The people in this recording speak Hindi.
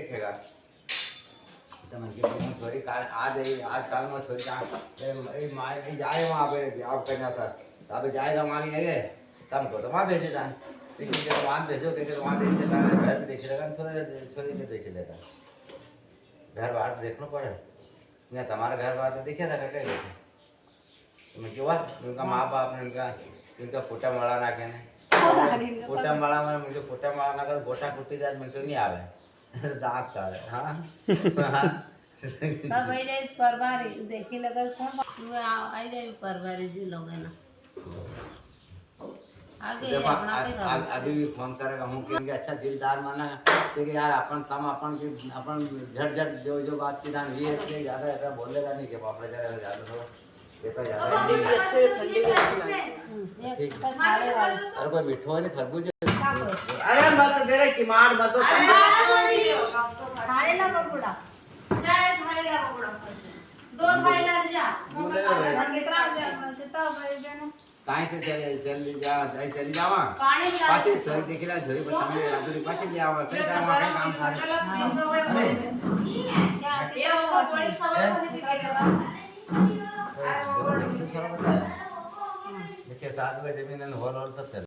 देखेगा तो मैं कि छोरी काल आज काल में छोरी ए माय नहीं जाए वहां पे जॉब करना था अबे जाएगा वहां नहीं है तम को तो वहां भेजेगा लेकिन जब वहां भेजो के वहां देख लेगा घर देख लेगा छोरी ने देख लेगा घर बाहर देखना पड़े मैं तुम्हारा घर बाहर तो देखा था क्या तो मैं क्यों उनका माँ बाप ने उनका फोटा मड़ा ना कहने फोटा मड़ा में मुझे फोटा मड़ा ना कर गोटा कुट्टी जात मुझे नहीं आवे दांत का हाँ तब आई जाए परवारी देखी लगा कौन आई जाए परवारी जी लोग है ना आगे अभी भी फोन करेगा हूँ कि अच्छा दिलदार माना क्योंकि यार अपन तम अपन की अपन झट झट जो बात की दान ये है ज्यादा ऐसा बोलेगा नहीं कि पापड़ जगह ज्यादा तो ये तो ज्यादा अरे कोई मिठो नहीं खरबूज अरे मत दे रे किमाड़ मत खाने ना बबूड़ा जाए खाने ला बबूड़ा दो खाई ला जा कितना भाई देना काहे से चल जावा पानी पाछे छोरी देखिला छोरी पर सामने राजू पाछे ले आवा कई काम थारे अरे ये वो बड़ी खबर होने की क्या अरे वो बड़ा सारा बताया 6-7 बजे में हॉल और सब